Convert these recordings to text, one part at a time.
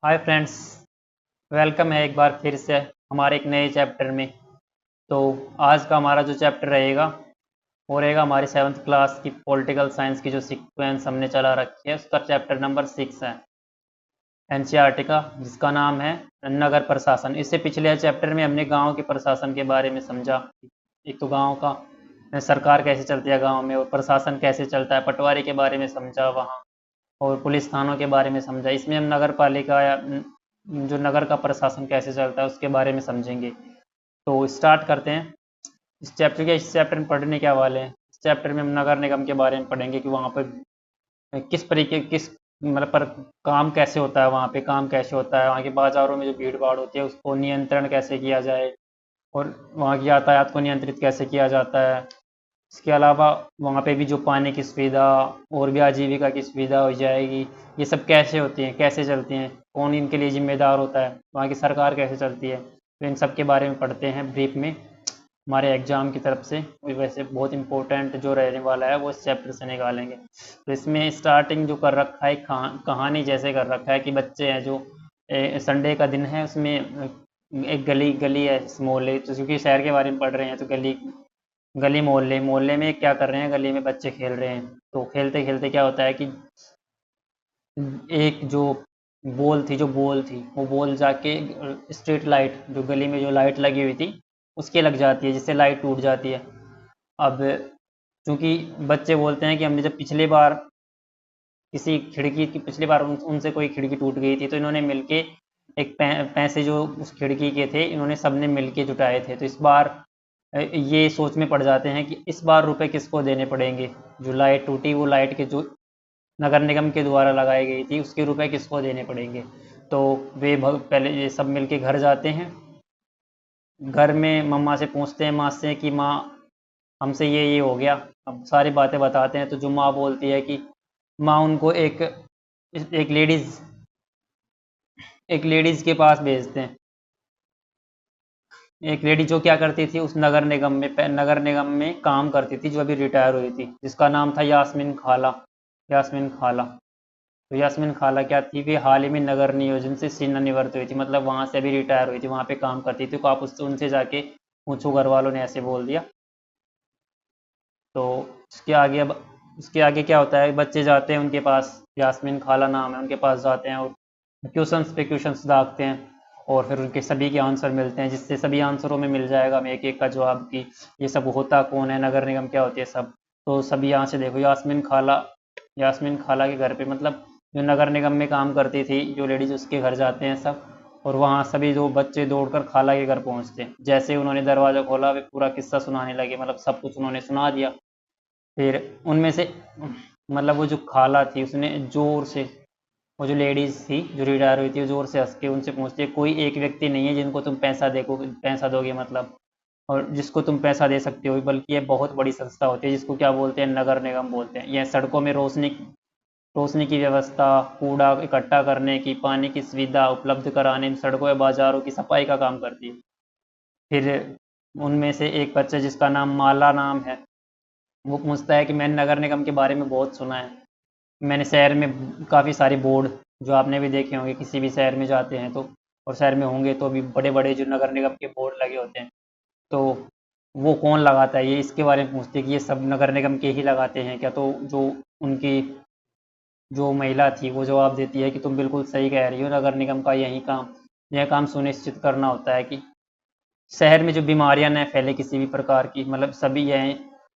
Hi friends. Welcome है एक बार फिर से हमारे एक नए चैप्टर में। तो आज का हमारा जो चैप्टर रहेगा वो रहेगा हमारी 7th क्लास की पॉलिटिकल साइंस की जो सीक्वेंस हमने चला रखी है उसका चैप्टर नंबर 6 है एनसीईआरटी का, जिसका नाम है नगर प्रशासन। इससे पिछले चैप्टर में हमने गांव के प्रशासन के बारे में समझा। एक तो गांव का सरकार कैसे चलती है गांव में, और प्रशासन कैसे चलता है, पटवारी के बारे में समझा वहाँ, और पुलिस थानों के बारे में समझा। इसमें हम नगर पालिका या जो नगर का प्रशासन कैसे चलता है उसके बारे में समझेंगे। तो स्टार्ट करते हैं इस चैप्टर में पढ़ने क्या वाले हैं। इस चैप्टर में हम नगर निगम के बारे में पढ़ेंगे कि वहाँ पर किस तरीके किस मतलब पर काम कैसे होता है, वहाँ पे काम कैसे होता है, वहाँ के बाज़ारों में जो भीड़ भाड़ होती है उसको नियंत्रण कैसे किया जाए, और वहाँ की यातायात को नियंत्रित कैसे किया जाता है। इसके अलावा वहाँ पे भी जो पानी की सुविधा और भी आजीविका की सुविधा हो जाएगी, ये सब कैसे होती हैं, कैसे चलती हैं, कौन इनके लिए जिम्मेदार होता है, वहाँ की सरकार कैसे चलती है। तो इन सब के बारे में पढ़ते हैं ब्रीफ में हमारे एग्जाम की तरफ से। वैसे बहुत इंपॉर्टेंट जो रहने वाला है वो इस चैप्टर से निकालेंगे। तो इसमें स्टार्टिंग जो कर रखा है कहानी जैसे कर रखा है कि बच्चे हैं जो संडे का दिन है, उसमें एक गली गली है इस मोहल्ले, तो क्योंकि शहर के बारे में पढ़ रहे हैं तो गली गली मोहल्ले मोहल्ले में क्या कर रहे हैं, गली में बच्चे खेल रहे हैं। तो खेलते खेलते क्या होता है कि एक जो बॉल थी वो बॉल जाके स्ट्रीट लाइट, जो गली में जो लाइट लगी हुई थी उसके लग जाती है, जिससे लाइट टूट जाती है। अब चूंकि बच्चे बोलते हैं कि हमने जब किसी खिड़की की पिछली बार उनसे कोई खिड़की टूट गई थी, तो इन्होंने मिलके एक पैसे जो उस खिड़की के थे इन्होंने सबने मिलके जुटाए थे। तो इस बार ये सोच में पड़ जाते हैं कि इस बार रुपए किसको देने पड़ेंगे। जो लाइट टूटी वो लाइट के जो नगर निगम के द्वारा लगाई गई थी उसके रुपए किसको देने पड़ेंगे। तो वे पहले ये सब मिलके घर जाते हैं। घर में मम्मा से पूछते हैं, माँ से, कि माँ हमसे ये हो गया। अब सारी बातें बताते हैं तो जो माँ बोलती है कि माँ उनको एक लेडीज एक लेडीज के पास भेजते हैं। एक लेडी जो क्या करती थी, उस नगर निगम में काम करती थी, जो अभी रिटायर हुई थी, जिसका नाम था यास्मीन खाला। यास्मीन खाला। तो यास्मीन खाला क्या थी, वे हाल ही में नगर नियोजन से सेवानिवृत्त हुई थी, मतलब वहां से अभी रिटायर हुई थी, वहां पे काम करती थी। तो आप उससे उनसे जाके पूछो, घर वालों ने ऐसे बोल दिया। तो उसके आगे अब उसके आगे क्या होता है, बच्चे जाते हैं उनके पास, यास्मीन खाला नाम है, उनके पास जाते हैं और क्वेश्चंस पे क्वेश्चंस दागते हैं। और फिर उनके सभी के आंसर मिलते हैं, जिससे सभी आंसरों में मिल जाएगा हमें एक एक का जवाब कि ये सब होता कौन है, नगर निगम क्या होती है सब। तो सभी यहाँ से देखो, यास्मीन खाला के घर पे, मतलब जो नगर निगम में काम करती थी जो लेडीज, उसके घर जाते हैं सब। और वहाँ सभी जो बच्चे दौड़कर खाला के घर पहुँचते हैं। जैसे ही उन्होंने दरवाज़ा खोला वे पूरा किस्सा सुनाने लगे, मतलब सब कुछ उन्होंने सुना दिया। फिर उनमें से मतलब वो जो खाला थी उसने जोर से, वो जो लेडीज थी जो रिटायर हुई थी, वो जोर से हंस के उनसे पूछती है, कोई एक व्यक्ति नहीं है जिनको तुम पैसा दोगे, मतलब, और जिसको तुम पैसा दे सकते हो, बल्कि ये बहुत बड़ी संस्था होती है जिसको क्या बोलते हैं, नगर निगम बोलते हैं। यह सड़कों में रोशनी की व्यवस्था, कूड़ा इकट्ठा करने की, पानी की सुविधा उपलब्ध कराने, सड़कों या बाजारों की सफाई का काम करती है। फिर उनमें से एक बच्चा जिसका नाम माला नाम है, वो पूछता है कि मैंने नगर निगम के बारे में बहुत सुना है। मैंने शहर में काफ़ी सारे बोर्ड, जो आपने भी देखे होंगे, किसी भी शहर में जाते हैं तो, और शहर में होंगे तो भी बड़े बड़े जो नगर निगम के बोर्ड लगे होते हैं, तो वो कौन लगाता है, ये इसके बारे में पूछते हैं कि ये सब नगर निगम के ही लगाते हैं क्या। तो जो उनकी जो महिला थी वो जवाब देती है कि तुम बिल्कुल सही कह रही हो, नगर निगम का यह काम सुनिश्चित करना होता है कि शहर में जो बीमारियां न फैले किसी भी प्रकार की, मतलब सभी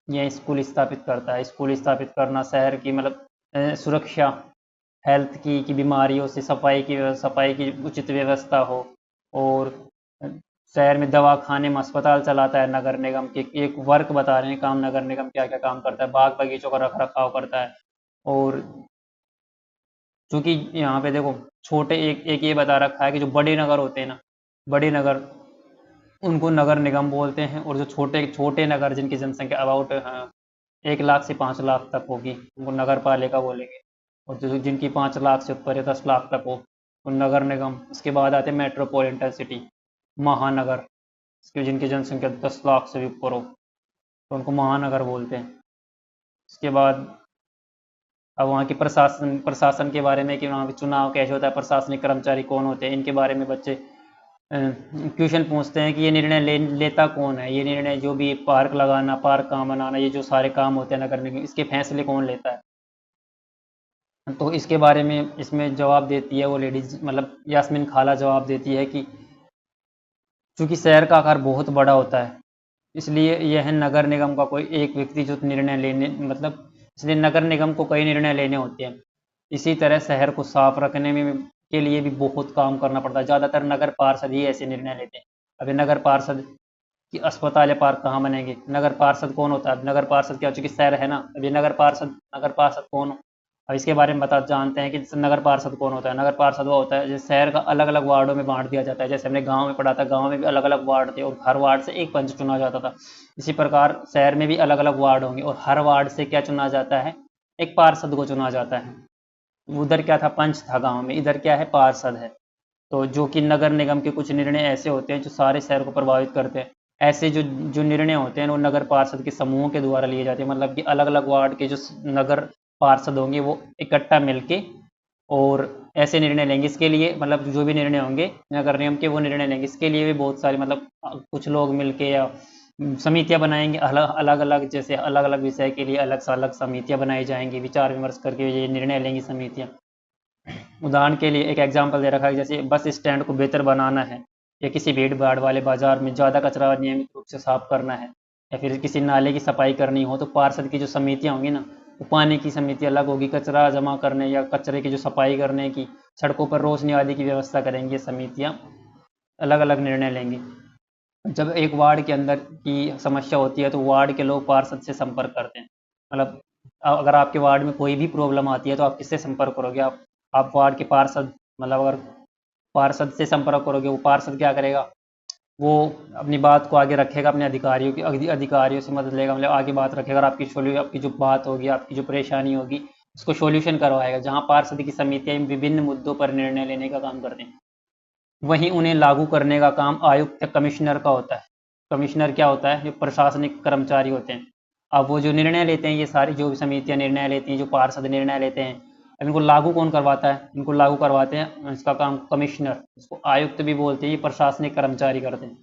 यह स्कूल स्थापित करता है। स्कूल स्थापित करना, शहर की मतलब सुरक्षा, हेल्थ की बीमारियों से सफाई की उचित व्यवस्था हो। और शहर में दवा खाने में अस्पताल चलाता है नगर निगम के। एक वर्क बता रहे हैं काम, नगर निगम क्या क्या काम करता है, बाग बगीचों का रख रखाव करता है। और चूंकि यहाँ पे देखो, छोटे एक एक ये बता रखा है कि जो बड़े नगर होते हैं ना, बड़े नगर, उनको नगर निगम बोलते हैं। और जो छोटे छोटे नगर जिनकी जनसंख्या अबाउट 1 लाख से 5 लाख तक होगी, उनको नगर पालिका बोलेंगे। और जो जिनकी 5 लाख से ऊपर है, 10 लाख तक हो, तो नगर निगम। उसके बाद आते हैं मेट्रोपॉलिटन सिटी, महानगर, इसकी जिनकी जनसंख्या 10 लाख से भी ऊपर हो तो उनको महानगर बोलते हैं। उसके बाद अब वहाँ की प्रशासन प्रशासन के बारे में कि वहाँ पे चुनाव कैसे होता है, प्रशासनिक कर्मचारी कौन होते हैं, इनके बारे में बच्चे क्वेश्चन पूछते हैं कि ये निर्णय लेता कौन है, ये निर्णय जो भी पार्क लगाना, पार्क कहाँ बनाना, ये जो सारे काम होते हैं नगर निगम, इसके फैसले कौन लेता है। तो इसके बारे में इसमें जवाब देती है वो लेडीज, मतलब यास्मीन खाला जवाब देती है कि चूंकि शहर का आकार बहुत बड़ा होता है, इसलिए यह नगर निगम का कोई एक व्यक्ति जो निर्णय लेने मतलब इसलिए नगर निगम को कई निर्णय लेने होते हैं। इसी तरह शहर को साफ रखने में के लिए भी बहुत काम करना पड़ता है। ज़्यादातर नगर पार्षद ही ऐसे निर्णय लेते हैं। अभी नगर पार्षद कि अस्पताल या पार्क कहाँ बनेंगे, नगर पार्षद कौन होता है, नगर पार्षद क्या, चूंकि शहर है ना, अभी नगर पार्षद कौन हो। अब इसके बारे में बता जानते हैं कि नगर पार्षद कौन होता है। नगर पार्षद वो होता है जैसे शहर का अलग अलग वार्डों में बांट दिया जाता है। जैसे हमने गांव में पढ़ा था, गांव में भी अलग अलग वार्ड थे और हर वार्ड से एक पंच चुना जाता था। इसी प्रकार शहर में भी अलग अलग वार्ड होंगे और हर वार्ड से क्या चुना जाता है, एक पार्षद को चुना जाता है। उधर क्या था, पंच था गाँव में, इधर क्या है, पार्षद है। तो जो कि नगर निगम के कुछ निर्णय ऐसे होते हैं जो सारे शहर को प्रभावित करते हैं। ऐसे जो जो निर्णय होते हैं वो नगर पार्षद के समूहों के द्वारा लिए जाते हैं। मतलब कि अलग अलग वार्ड के जो नगर पार्षद होंगे वो इकट्ठा मिलके और ऐसे निर्णय लेंगे। इसके लिए मतलब जो भी निर्णय होंगे नगर निगम के वो निर्णय लेंगे। इसके लिए भी बहुत सारे मतलब कुछ लोग मिलके या समितियां बनाएंगे अलग अलग अलग, जैसे अलग अलग विषय के लिए अलग से अलग समितियां बनाई जाएंगी, विचार विमर्श करके ये निर्णय लेंगी समितियां। उदाहरण के लिए एक एग्जाम्पल दे रखा है, जैसे बस स्टैंड को बेहतर बनाना है या किसी भीड़ भाड़ वाले बाजार में ज़्यादा कचरा नियमित रूप से साफ करना है या फिर किसी नाले की सफाई करनी हो, तो पार्षद की जो समितियाँ होंगी ना, वो पानी की समिति अलग होगी, कचरा जमा करने या कचरे की जो सफाई करने की, सड़कों पर रोशनी आदि की व्यवस्था करेंगी। ये समितियाँ अलग अलग निर्णय लेंगी। जब एक वार्ड के अंदर की समस्या होती है तो वार्ड के लोग पार्षद से संपर्क करते हैं। मतलब अगर आपके वार्ड में कोई भी प्रॉब्लम आती है तो आप किससे संपर्क करोगे, आप वार्ड के पार्षद, मतलब अगर पार्षद से संपर्क करोगे, वो पार्षद क्या करेगा, वो अपनी बात को आगे रखेगा, अपने अधिकारियों से मदद लेगा, मतलब आगे बात रखेगा और आपकी जो बात होगी, आपकी जो परेशानी होगी उसको सॉल्यूशन करवाएगा। जहाँ पार्षद की समितियाँ विभिन्न मुद्दों पर निर्णय लेने का काम करते हैं, वहीं उन्हें लागू करने का काम आयुक्त या कमिश्नर का होता है। कमिश्नर क्या होता है, जो प्रशासनिक कर्मचारी होते हैं। अब वो जो निर्णय लेते हैं, ये सारी जो भी समितियां निर्णय लेती हैं, जो पार्षद निर्णय लेते हैं, अब इनको लागू कौन करवाता है, इनको लागू करवाते हैं, इसका काम कमिश्नर, इसको आयुक्त भी बोलते हैं, ये प्रशासनिक कर्मचारी करते हैं।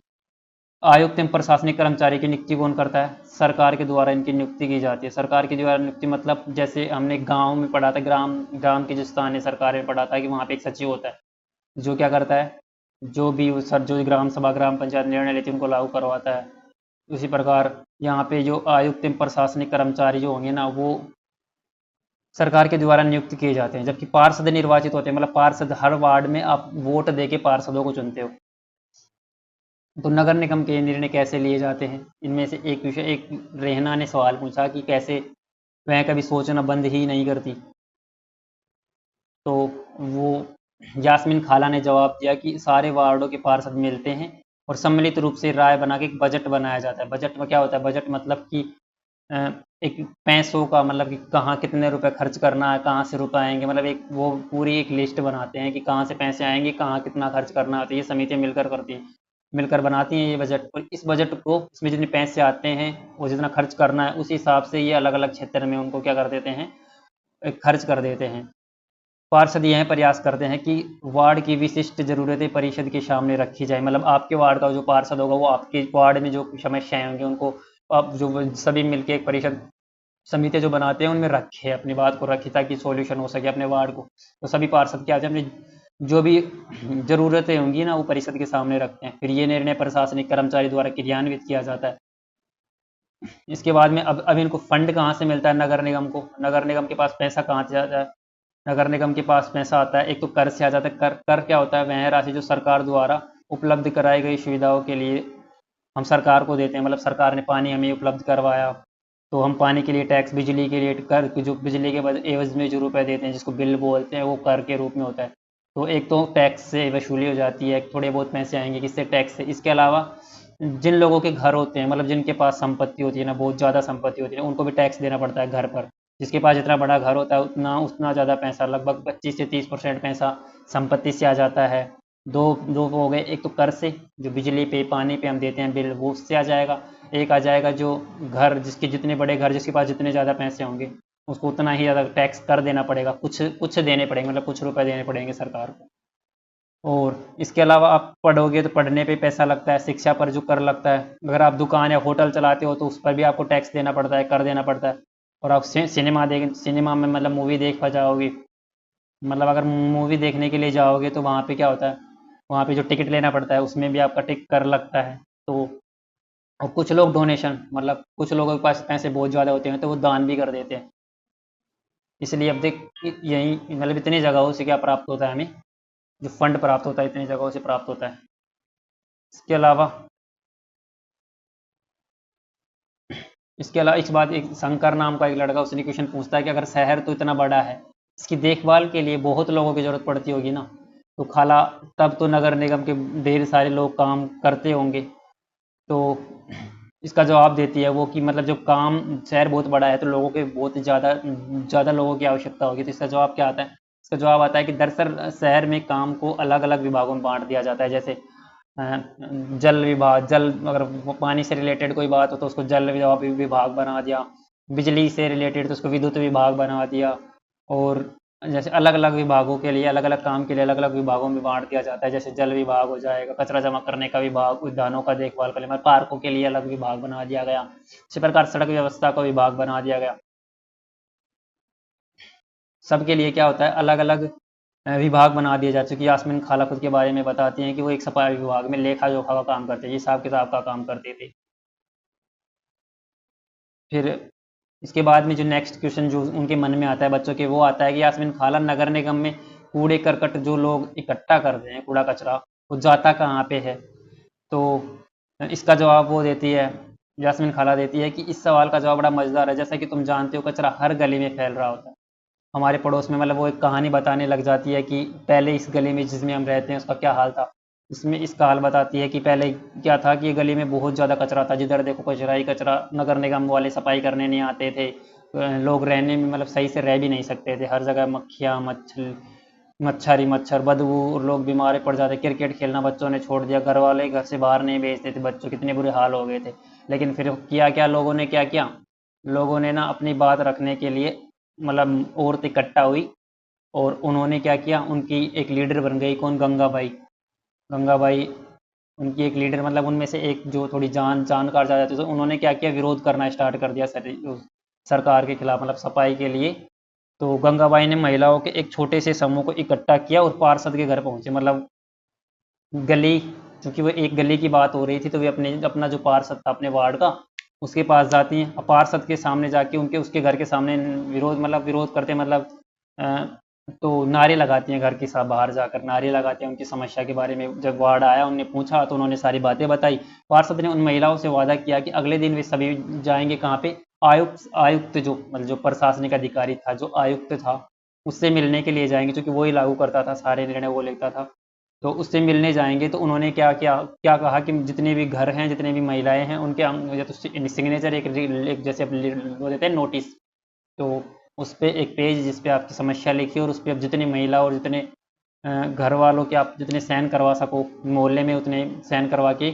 आयुक्त एवं प्रशासनिक कर्मचारी की नियुक्ति कौन करता है, सरकार के द्वारा इनकी नियुक्ति की जाती है। सरकार के द्वारा नियुक्ति मतलब जैसे हमने गाँव में पढ़ा था, ग्राम ग्राम के जो स्थानीय सरकार में पढ़ा था कि वहाँ पे एक सचिव होता है जो क्या करता है, जो भी सर जो ग्राम सभा ग्राम पंचायत निर्णय लेती है उनको लागू करवाता है। उसी प्रकार यहाँ पे जो आयुक्त एवं प्रशासनिक कर्मचारी जो होंगे ना, वो सरकार के द्वारा नियुक्त किए जाते हैं। जबकि पार्षद निर्वाचित होते हैं, मतलब पार्षद हर वार्ड में आप वोट दे के पार्षदों को चुनते हो। तो नगर निगम के निर्णय कैसे लिए जाते हैं, इनमें से एक रेहना ने सवाल पूछा कि कैसे वह कभी सोचना बंद ही नहीं करती। तो वो यास्मीन खाला ने जवाब दिया कि सारे वार्डों के पार्षद मिलते हैं और सम्मिलित रूप से राय बना के एक बजट बनाया जाता है। बजट में क्या होता है, बजट मतलब कि एक पैसों का, मतलब कि कहाँ कितने रुपए खर्च करना है, कहाँ से रुपए आएंगे, मतलब एक वो पूरी एक लिस्ट बनाते हैं कि कहाँ से पैसे आएंगे, कहाँ कितना खर्च करना है। तो ये समितियाँ मिलकर करती हैं, मिलकर बनाती हैं ये बजट। और इस बजट को, इसमें जितने पैसे आते हैं वो जितना खर्च करना है उस हिसाब से ये अलग अलग क्षेत्र में उनको क्या कर देते हैं, खर्च कर देते हैं। पार्षद यह प्रयास करते हैं कि वार्ड की विशिष्ट ज़रूरतें परिषद के सामने रखी जाए। मतलब आपके वार्ड का जो पार्षद होगा वो आपके वार्ड में जो समस्याएं होंगी उनको आप जो सभी मिलके एक परिषद समिति जो बनाते हैं उनमें रखे, अपनी बात को रखे ताकि सॉल्यूशन हो सके अपने वार्ड को। तो सभी पार्षद क्या अपनी जो भी ज़रूरतें होंगी ना वो परिषद के सामने रखते हैं। फिर ये निर्णय प्रशासनिक कर्मचारी द्वारा क्रियान्वित किया जाता है। इसके बाद में अब इनको फंड कहाँ से मिलता है, नगर निगम को, नगर निगम के पास पैसा कहाँ से आता है। नगर निगम के पास पैसा आता है, एक तो कर से आ जाता है। कर क्या होता है, वह राशि जो सरकार द्वारा उपलब्ध कराई गई सुविधाओं के लिए हम सरकार को देते हैं। मतलब सरकार ने पानी हमें उपलब्ध करवाया तो हम पानी के लिए टैक्स, बिजली के लिए कर, जो बिजली के एवज में जो रुपए देते हैं जिसको बिल बोलते हैं, वो कर के रूप में होता है। तो एक तो टैक्स से वसूली हो जाती है, थोड़े बहुत पैसे आएंगे किससे, टैक्स से। इसके अलावा जिन लोगों के घर होते हैं, मतलब जिनके पास संपत्ति होती है ना, बहुत ज़्यादा संपत्ति होती है ना, उनको भी टैक्स देना पड़ता है घर पर। जिसके पास जितना बड़ा घर होता है उतना उतना ज़्यादा पैसा, लगभग 25 से 30% पैसा संपत्ति से आ जाता है। दो दो हो गए, एक तो कर से जो बिजली पे पानी पे हम देते हैं बिल, वो उससे आ जाएगा। एक आ जाएगा जो घर, जिसके जितने बड़े घर, जिसके पास जितने ज़्यादा पैसे होंगे उसको उतना ही ज़्यादा टैक्स कर देना पड़ेगा, कुछ कुछ देने पड़ेंगे, मतलब कुछ रुपए देने पड़ेंगे सरकार को। और इसके अलावा आप पढ़ोगे तो पढ़ने पे पैसा लगता है, शिक्षा पर जो कर लगता है, अगर आप दुकान या होटल चलाते हो तो उस पर भी आपको टैक्स देना पड़ता है, कर देना पड़ता है। और आप सिनेमा में मतलब मूवी देख पा जाओगे, मतलब अगर मूवी देखने के लिए जाओगे तो वहाँ पे क्या होता है, वहाँ पे जो टिकट लेना पड़ता है उसमें भी आपका टिक कर लगता है। तो और कुछ लोग डोनेशन, मतलब कुछ लोगों के पास पैसे बहुत ज़्यादा होते हैं तो वो दान भी कर देते हैं। इसलिए अब देख, यही मतलब इतनी जगहों से क्या प्राप्त होता है हमें, जो फंड प्राप्त होता है इतनी जगहों से प्राप्त होता है। इसके अलावा इसके अलावा इस बात, एक शंकर नाम का एक लड़का, उसने क्वेश्चन पूछता है कि अगर शहर तो इतना बड़ा है, इसकी देखभाल के लिए बहुत लोगों की ज़रूरत पड़ती होगी ना, तो खाला तब तो नगर निगम के ढेर सारे लोग काम करते होंगे। तो इसका जवाब देती है वो कि मतलब जब काम, शहर बहुत बड़ा है तो लोगों के बहुत ज़्यादा ज़्यादा लोगों की आवश्यकता होगी। तो इसका जवाब क्या आता है? इसका जवाब आता है कि दरअसल शहर में काम को अलग अलग विभागों में बांट दिया जाता है। जैसे अ, जल विभाग, जल, अगर वो पानी से रिलेटेड कोई बात हो तो उसको जल विभाग बना दिया, बिजली से रिलेटेड तो उसको विद्युत विभाग बना दिया। और जैसे अलग अलग विभागों के लिए, अलग अलग काम के लिए अलग अलग विभागों में बांट दिया जाता है। जैसे जल विभाग हो जाएगा, कचरा जमा करने का विभाग, उद्यानों का देखभाल करने, मतलब पार्कों के लिए अलग विभाग बना दिया गया। इसी प्रकार सड़क व्यवस्था का विभाग बना दिया गया। सबके लिए क्या होता है, अलग अलग विभाग बना दिए जा चुके। यास्मीन खाला खुद के बारे में बताती हैं कि वो एक सफाई विभाग में लेखा जोखा का काम करते थे, हिसाब किताब का काम करते थे। फिर इसके बाद में जो नेक्स्ट क्वेश्चन जो उनके मन में आता है बच्चों के, वो आता है कि यास्मीन खाला, नगर निगम में कूड़े करकट जो लोग इकट्ठा करते हैं, कूड़ा कचरा, वो जाता कहाँ पे है? तो इसका जवाब वो देती है, यास्मीन खाला देती है कि इस सवाल का जवाब बड़ा मज़ेदार है। जैसा कि तुम जानते हो, कचरा हर गली में फैल रहा होता है हमारे पड़ोस में। मतलब वो एक कहानी बताने लग जाती है कि पहले इस गली में जिसमें हम रहते हैं उसका क्या हाल था। इसमें इसका हाल बताती है कि पहले क्या था कि ये गली में बहुत ज़्यादा कचरा था, जिधर देखो कचरा ही कचरा, नगर निगम वाले सफाई करने नहीं आते थे। लोग रहने में मतलब सही से रह भी नहीं सकते थे, हर जगह मक्खियाँ, मच्छर ही मच्छर, बदबू, और लोग बीमार पड़ जाते। क्रिकेट खेलना बच्चों ने छोड़ दिया, घर वाले घर से बाहर नहीं भेजते थे बच्चों, कितने बुरे हाल हो गए थे। लेकिन फिर किया क्या लोगों ने, क्या किया लोगों ने ना, अपनी बात रखने के लिए मतलब औरत इकट्ठा हुई, और उन्होंने क्या किया, उनकी एक लीडर बन गई, कौन, गंगाबाई। गंगाबाई उनकी एक लीडर, मतलब उनमें से एक जो थोड़ी जानकार ज़्यादा थी, तो उन्होंने क्या किया, विरोध करना स्टार्ट कर दिया सरकार के खिलाफ, मतलब सफाई के लिए। तो गंगाबाई ने महिलाओं के एक छोटे से समूह को इकट्ठा किया और पार्षद के घर पहुंचे, मतलब गली, क्योंकि वो एक गली की बात हो रही थी, तो वे अपने अपना जो पार्षद था अपने वार्ड का, उसके पास जाती हैं। अब पार्षद के सामने जाके उनके उसके घर के सामने विरोध करते, मतलब अ, तो नारे लगाती हैं, घर के साथ बाहर जाकर नारे लगाते हैं उनकी समस्या के बारे में। जब वार्ड आया, उनने पूछा तो उन्होंने सारी बातें बताई। पार्षद ने उन महिलाओं से वादा किया कि अगले दिन वे सभी जाएंगे कहाँ पे, आयुक्त जो, मतलब जो प्रशासनिक अधिकारी था, जो आयुक्त था, उससे मिलने के लिए जाएंगे, क्योंकि वो ही लागू करता था, सारे निर्णय वो लेता था। तो उससे मिलने जाएंगे। तो उन्होंने क्या क्या क्या कहा कि जितने भी घर हैं, जितने भी महिलाएं हैं, उनके या तो सिग्नेचर, एक जैसे वो देते हैं नोटिस, तो उस पे एक पेज जिस पे आपकी समस्या लिखी, और उस पे आप जितनी महिला और जितने घर वालों के आप जितने साइन करवा सको मोहल्ले में, उतने साइन करवा के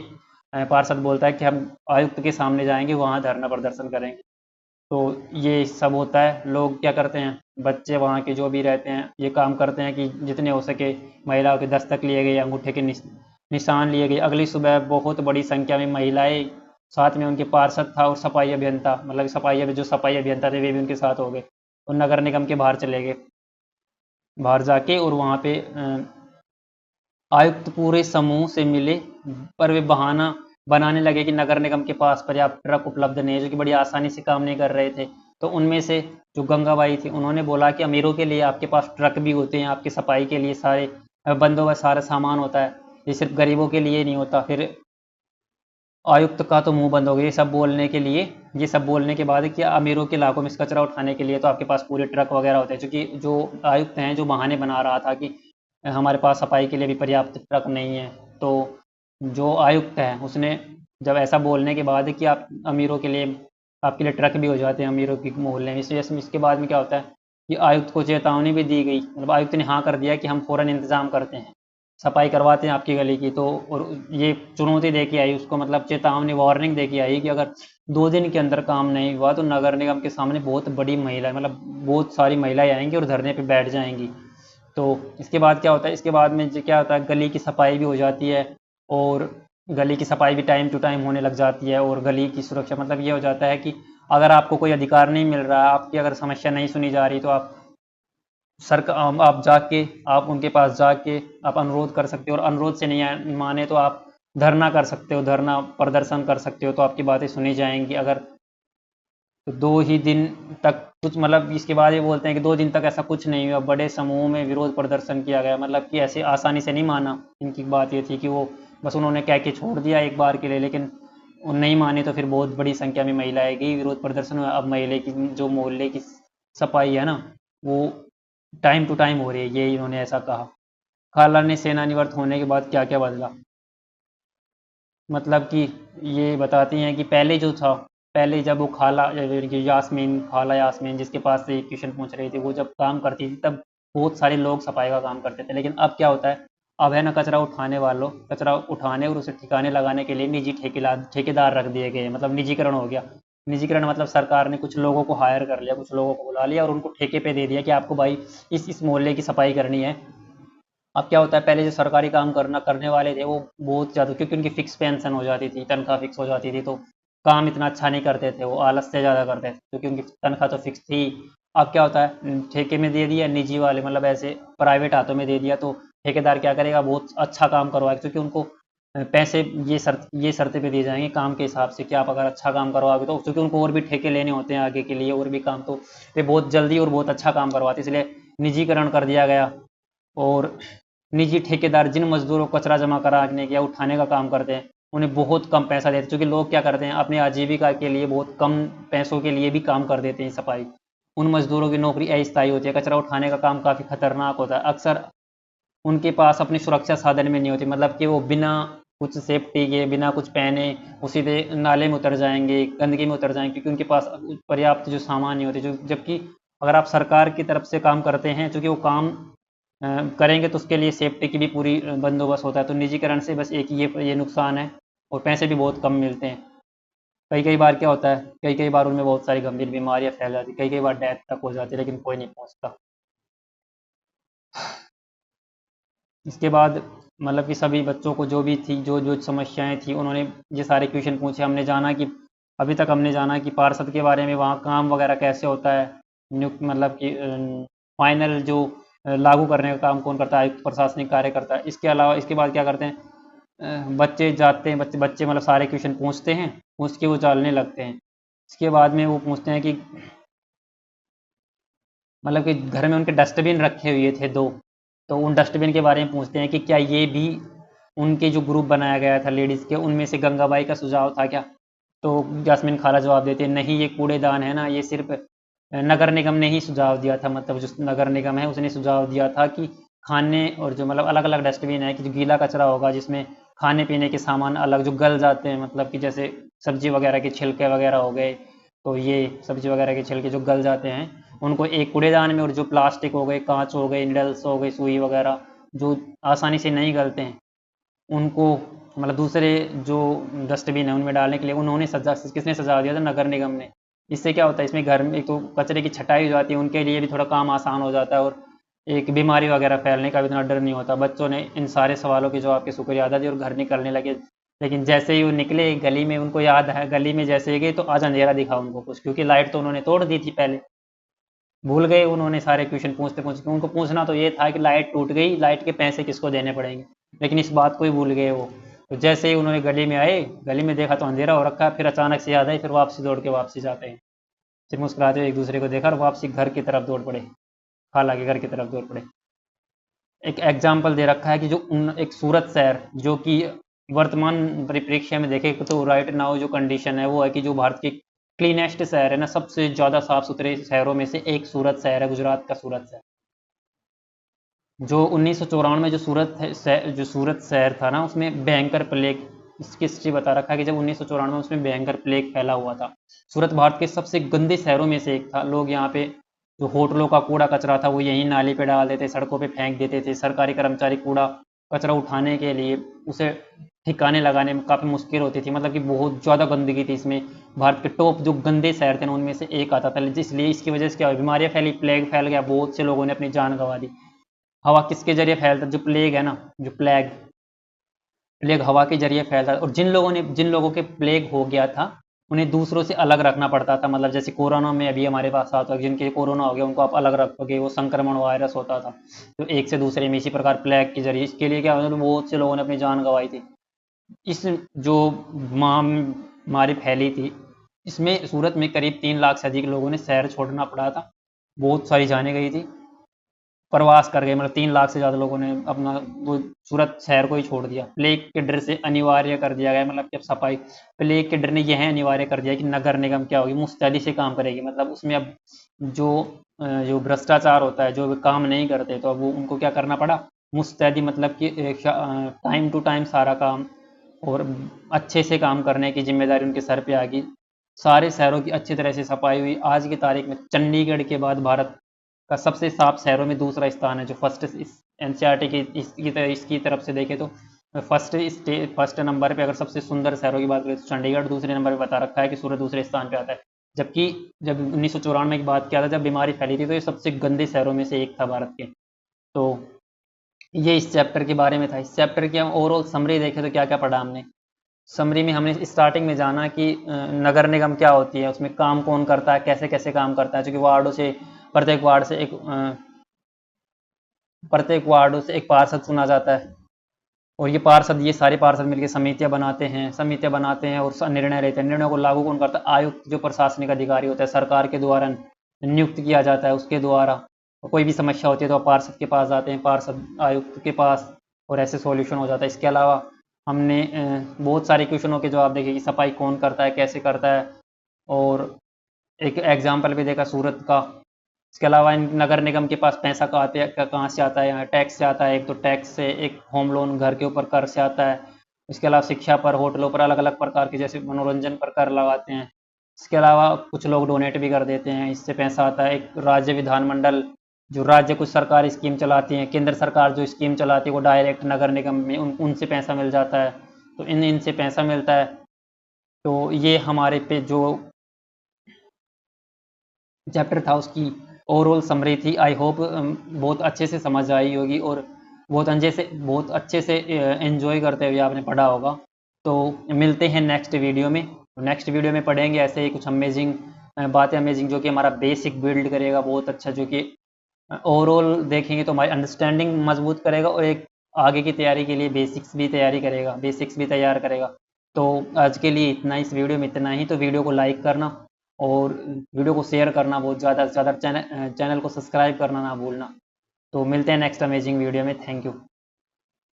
पार्षद बोलता है कि हम आयुक्त के सामने जाएंगे, वहाँ धरना प्रदर्शन करेंगे। तो ये सब होता है। लोग क्या करते हैं, बच्चे वहाँ के जो भी रहते हैं, ये काम करते हैं कि जितने हो सके महिलाओं के दस्तक लिए गए, अंगूठे के निशान लिए गए। अगली सुबह बहुत बड़ी संख्या में महिलाएं, साथ में उनके पार्षद था और सफाई अभियंता, मतलब जो सफाई अभियंता थे वे भी उनके साथ हो गए, और नगर निगम के बाहर चले गए। बाहर जाके और वहाँ पे आयुक्त पूरे समूह से मिले, पर वे बहाना बनाने लगे कि नगर निगम के पास पर्याप्त ट्रक उपलब्ध नहीं है, जो कि बड़ी आसानी से काम नहीं कर रहे थे। तो उनमें से जो गंगाबाई थी, उन्होंने बोला कि अमीरों के लिए आपके पास ट्रक भी होते हैं, आपकी सफाई के लिए सारे बंदोबस्त, सारा सामान होता है, ये सिर्फ गरीबों के लिए नहीं होता। फिर आयुक्त का तो मुंह बंद हो गया ये सब बोलने के बाद कि अमीरों के इलाकों में इस कचरा उठाने के लिए तो आपके पास पूरे ट्रक वगैरह होते हैं, क्योंकि जो आयुक्त हैं, जो बहाने बना रहा था कि हमारे पास सफाई के लिए भी पर्याप्त ट्रक नहीं है। तो जो आयुक्त है उसने जब ऐसा बोलने के बाद कि आप अमीरों के लिए, आपके लिए ट्रक भी हो जाते हैं अमीरों के मोहल्ले में, इसके बाद में क्या होता है कि आयुक्त को चेतावनी भी दी गई, मतलब आयुक्त ने हाँ कर दिया कि हम फ़ौरन इंतज़ाम करते हैं। सफाई करवाते हैं आपकी गली की, तो और ये चुनौती दे के आई उसको, मतलब चेतावनी वार्निंग दे के आई कि अगर 2 दिन के अंदर काम नहीं हुआ तो नगर निगम के सामने बहुत बड़ी महिला, मतलब बहुत सारी महिलाएं आएंगी और धरने पे बैठ जाएंगी। तो इसके बाद क्या होता है, इसके बाद में क्या होता है, गली की सफाई भी हो जाती है, और गली की सफाई भी टाइम टू टाइम होने लग जाती है, और गली की सुरक्षा, मतलब ये हो जाता है कि अगर आपको कोई अधिकार नहीं मिल रहा, आपकी अगर समस्या नहीं सुनी जा रही, तो आप आप जाके, आप उनके पास जाके आप अनुरोध कर सकते हो, और अनुरोध से नहीं माने तो आप धरना कर सकते हो, धरना प्रदर्शन कर सकते हो, तो आपकी बातें सुनी जाएंगी। अगर तो 2 ही दिन तक कुछ, मतलब इसके बाद ये बोलते हैं कि 2 दिन तक ऐसा कुछ नहीं हुआ, बड़े समूह में विरोध प्रदर्शन किया गया, मतलब कि ऐसे आसानी से नहीं माना। इनकी बात ये थी कि वो बस उन्होंने कह के छोड़ दिया एक बार के लिए, लेकिन वो नहीं माने तो फिर बहुत बड़ी संख्या में महिलाएं गई, विरोध प्रदर्शन हुआ। अब महिला की जो मोहल्ले की सफाई है ना, वो टाइम टू टाइम हो रही है, ये इन्होंने ऐसा कहा। खाला ने सेनानिवृत्त होने के बाद क्या क्या बदला, मतलब कि ये बताती हैं कि पहले जो था, पहले जब वो खाला यास्मीन, खाला यास्मीन जिसके पास से क्वेश्चन पूछ रही थी, वो जब काम करती थी तब बहुत सारे लोग सफाई का काम करते थे। लेकिन अब क्या होता है, अब है ना, कचरा उठाने वालों, कचरा उठाने और उसे ठिकाने लगाने के लिए निजी ठेकेदार रख दिए गए, मतलब निजीकरण हो गया। निजीकरण मतलब सरकार ने कुछ लोगों को हायर कर लिया, कुछ लोगों को बुला लिया और उनको ठेके पे दे दिया कि आपको भाई इस मोहल्ले की सफाई करनी है। अब क्या होता है, पहले जो सरकारी काम करने वाले थे वो बहुत ज़्यादा, क्योंकि उनकी फिक्स पेंशन हो जाती थी, तनख्वाह फिक्स हो जाती थी, तो काम इतना अच्छा नहीं करते थे, वो आलस से ज़्यादा करते थे क्योंकि उनकी तनख्वाह तो फिक्स थी। अब क्या होता है, ठेके में दे दिया, निजी वाले मतलब ऐसे प्राइवेट हाथों में दे दिया, तो ठेकेदार क्या करेगा, बहुत अच्छा काम करवाएगा, क्योंकि उनको पैसे ये शर्तें पे दिए जाएंगे काम के हिसाब से कि आप अगर अच्छा काम करवाओगे तो, क्योंकि उनको और भी ठेके लेने होते हैं आगे के लिए और भी काम, तो वे बहुत जल्दी और बहुत अच्छा काम करवाते, इसलिए निजीकरण कर दिया गया। और निजी ठेकेदार जिन मजदूरों को कचरा जमा कराने या उठाने का काम करते हैं, उन्हें बहुत कम पैसा देते हैं, क्योंकि लोग क्या करते हैं, अपनी आजीविका के लिए बहुत कम पैसों के लिए भी काम कर देते हैं सफाई। उन मजदूरों की नौकरी अस्थायी होती है, कचरा उठाने का काम काफ़ी खतरनाक होता है, अक्सर उनके पास अपनी सुरक्षा साधन में नहीं होती, मतलब कि वो बिना कुछ सेफ्टी के, बिना कुछ पहने वो सीधे नाले में उतर जाएंगे, गंदगी में उतर जाएंगे, क्योंकि उनके पास पर्याप्त जो सामान नहीं होते, जो जबकि अगर आप सरकार की तरफ से काम करते हैं, क्योंकि वो काम करेंगे तो उसके लिए सेफ्टी की भी पूरी बंदोबस्त होता है। तो निजीकरण से बस एक ये नुकसान है, और पैसे भी बहुत कम मिलते हैं। कई कई बार क्या होता है, कई कई बार उनमें बहुत सारी गंभीर बीमारियां फैल जाती, कई कई बार डेथ तक हो जाती है, लेकिन कोई नहीं पहुंचता। इसके बाद मतलब कि सभी बच्चों को जो भी थी, जो जो समस्याएं थी, उन्होंने ये सारे क्वेश्चन पूछे। हमने जाना कि अभी तक हमने जाना कि पार्षद के बारे में, वहाँ काम वगैरह कैसे होता है, नियुक्त मतलब कि फाइनल जो लागू करने का काम कौन करता है, आयुक्त प्रशासनिक कार्य करता है। इसके अलावा इसके बाद क्या करते हैं, बच्चे जाते हैं, बच्चे बच्चे मतलब सारे क्वेश्चन पूछते हैं, पूछ के वो चलने लगते हैं। इसके बाद में वो पूछते हैं कि मतलब कि घर में उनके डस्टबिन रखे हुए थे 2, तो उन डस्टबिन के बारे में पूछते हैं कि क्या ये भी उनके जो ग्रुप बनाया गया था लेडीज़ के, उनमें से गंगाबाई का सुझाव था क्या? तो यास्मीन खाला जवाब देती है, नहीं ये कूड़ेदान है ना, ये सिर्फ नगर निगम ने ही सुझाव दिया था, मतलब जो नगर निगम है उसने सुझाव दिया था कि खाने और जो मतलब अलग अलग डस्टबिन है कि जो गीला कचरा होगा जिसमें खाने पीने के सामान अलग जो गल जाते हैं, मतलब कि जैसे सब्जी वगैरह के छिलके वगैरह हो गए, तो ये सब्जी वगैरह के छिलके जो गल जाते हैं उनको एक कूड़ेदान में, और जो प्लास्टिक हो गए, कांच हो गए, निडल्स हो गई, सुई वगैरह जो आसानी से नहीं गलते हैं, उनको मतलब दूसरे जो डस्टबिन है उनमें डालने के लिए उन्होंने किसने सुझाव दिया था, नगर निगम ने। इससे क्या होता है, इसमें घर में एक तो कचरे की छटाई हो जाती है, उनके लिए भी थोड़ा काम आसान हो जाता है, और एक बीमारी वगैरह फैलने का भी इतना डर नहीं होता। बच्चों ने इन सारे सवालों के जवाब के शुक्रिया अदा दी और घर निकलने लगे। लेकिन जैसे ही वो निकले गली में, उनको याद है, गली में जैसे ही गए तो आज अंधेरा दिखा उनको कुछ, क्योंकि लाइट तो उन्होंने तोड़ दी थी पहले। भूल गए उन्होंने सारे क्वेश्चन पूछते पूछते, उनको पूछना तो ये था कि लाइट टूट गई, लाइट के पैसे किसको देने पड़ेंगे, लेकिन इस बात को ही भूल गए वो। तो जैसे ही उन्होंने गली में आए, गली में देखा तो अंधेरा हो रखा है, फिर अचानक से याद आई, फिर वापसी दौड़ के वापसी जाते हैं, फिर मुस्कुराते हुए एक दूसरे को देखा और वापसी घर की तरफ दौड़ पड़े, खाला के घर की तरफ दौड़ पड़े। एक एग्जाम्पल दे रखा है कि जो एक सूरत शहर, जो कि वर्तमान परिप्रेक्ष्य में देखें तो राइट नाउ जो कंडीशन है वो है कि जो भारत की क्लीनेस्ट शहर है ना, सबसे ज़्यादा साफ सुथरे शहरों में से एक सूरत शहर है, गुजरात का सूरत शहर। जो 1994 में जो जो सूरत शहर था ना, उसमें भयंकर प्लेग, इसकी हिस्ट्री बता रखा है कि जब 1994 में उसमें भयंकर प्लेग फैला हुआ था। सूरत भारत के सबसे गंदे शहरों में से एक था। लोग यहाँ पे जो होटलों का कूड़ा कचरा था वो यहीं नाली पे डाल देते, सड़कों पे फेंक देते थे, सरकारी कर्मचारी कूड़ा कचरा उठाने के लिए उसे ठिकाने लगाने में काफ़ी मुश्किल होती थी, मतलब कि बहुत ज़्यादा गंदगी थी इसमें। भारत के टॉप जो गंदे शहर थे ना उनमें से एक आता था, इसलिए इसकी वजह से क्या हुआ, बीमारियाँ फैली, प्लेग फैल गया, बहुत से लोगों ने अपनी जान गंवा दी। हवा किसके जरिए फैलता, जो प्लेग है ना, जो प्लेग प्लेग हवा के जरिए फैलता था। और जिन लोगों के प्लेग हो गया था उन्हें दूसरों से अलग रखना पड़ता था, मतलब जैसे कोरोना में अभी हमारे पास आता है, जिनके कोरोना हो गया उनको आप अलग रखोगे, वो संक्रमण वायरस होता था तो एक से दूसरे में, इसी प्रकार प्लेग के जरिए, इसके लिए क्या होता था, बहुत से लोगों ने अपनी जान गंवाई थी। इस जो महामारी फैली थी इसमें सूरत में करीब 3 लाख से अधिक लोगों ने शहर छोड़ना पड़ा था, बहुत सारी जानें गई थी, प्रवास कर गए, मतलब 3 लाख से ज़्यादा लोगों ने अपना वो सूरत शहर को ही छोड़ दिया। प्लेग के डर से अनिवार्य कर दिया गया, मतलब जब सफाई, प्लेग के डर ने यह अनिवार्य कर दिया कि नगर निगम क्या होगी, मुस्तैदी से काम करेगी, मतलब उसमें अब जो जो भ्रष्टाचार होता है, जो भी काम नहीं करते तो अब वो उनको क्या करना पड़ा, मुस्तैदी, मतलब कि टाइम टू टाइम सारा काम और अच्छे से काम करने की जिम्मेदारी उनके सर पे आ गई। सारे शहरों की अच्छी तरह से सफाई हुई। आज की तारीख में चंडीगढ़ के बाद भारत का सबसे साफ शहरों में दूसरा स्थान है, जो फर्स्ट इस एनसीईआरटी की इसकी तरफ से देखें तो फर्स्ट नंबर पे, अगर सबसे सुंदर शहरों की बात करें तो चंडीगढ़, दूसरे नंबर पे बता रखा है कि सूरत दूसरे स्थान पे आता है। जबकि जब 1994 की बात किया था, जब बीमारी फैली थी, तो ये सबसे गंदे शहरों में से एक था भारत के। तो ये इस चैप्टर के बारे में था। इस चैप्टर की हम ओवरऑल समरी देखें तो क्या क्या पढ़ा हमने। समरी में हमने स्टार्टिंग में जाना कि नगर निगम क्या होती है, उसमें काम कौन करता है, कैसे कैसे काम करता है, क्योंकि वार्डों से, प्रत्येक वार्डों से एक पार्षद चुना जाता है, और ये सारे पार्षद मिलकर समितियां बनाते हैं और निर्णय लेते हैं। निर्णयों को लागू कौन करता है, आयुक्त, जो प्रशासनिक अधिकारी होता है, सरकार के द्वारा नियुक्त किया जाता है, उसके द्वारा। कोई भी समस्या होती है तो आप पार्षद के पास जाते हैं, पार्षद आयुक्त के पास, और ऐसे सॉल्यूशन हो जाता है। इसके अलावा हमने बहुत सारे क्वेश्चनों के जवाब देखे कि सफाई कौन करता है, कैसे करता है, और एक एग्जाम्पल भी देखा सूरत का। इसके अलावा इन नगर निगम के पास पैसा कहाँ से आता है, यहाँ टैक्स से आता है, एक तो टैक्स से, एक होम लोन घर के ऊपर कर से आता है। इसके अलावा शिक्षा पर, होटलों पर, अलग अलग प्रकार के, जैसे मनोरंजन पर कर लगाते हैं। इसके अलावा कुछ लोग डोनेट भी कर देते हैं, इससे पैसा आता है। एक राज्य विधानमंडल, जो राज्य कुछ सरकारी स्कीम चलाती है, केंद्र सरकार जो स्कीम चलाती है वो डायरेक्ट नगर निगम में उनसे पैसा मिल जाता है, तो इनसे पैसा मिलता है। तो ये हमारे पे जो चैप्टर था उसकी ओवरऑल समरी थी। आई होप बहुत अच्छे से समझ आई होगी, और बहुत अच्छे से एंजॉय करते हुए आपने पढ़ा होगा। तो मिलते हैं नेक्स्ट वीडियो में। नेक्स्ट वीडियो में पढ़ेंगे ऐसे ही कुछ अमेजिंग बातें, अमेजिंग जो कि हमारा बेसिक बिल्ड करेगा बहुत अच्छा, जो कि ओवरऑल देखेंगे तो हमारी अंडरस्टैंडिंग मजबूत करेगा, और एक आगे की तैयारी के लिए बेसिक्स भी तैयार करेगा। तो आज के लिए इतना, इस वीडियो में इतना ही। तो वीडियो को लाइक करना और वीडियो को शेयर करना, बहुत ज़्यादा से ज़्यादा चैनल को सब्सक्राइब करना ना भूलना। तो मिलते हैं नेक्स्ट अमेजिंग वीडियो में। Thank you.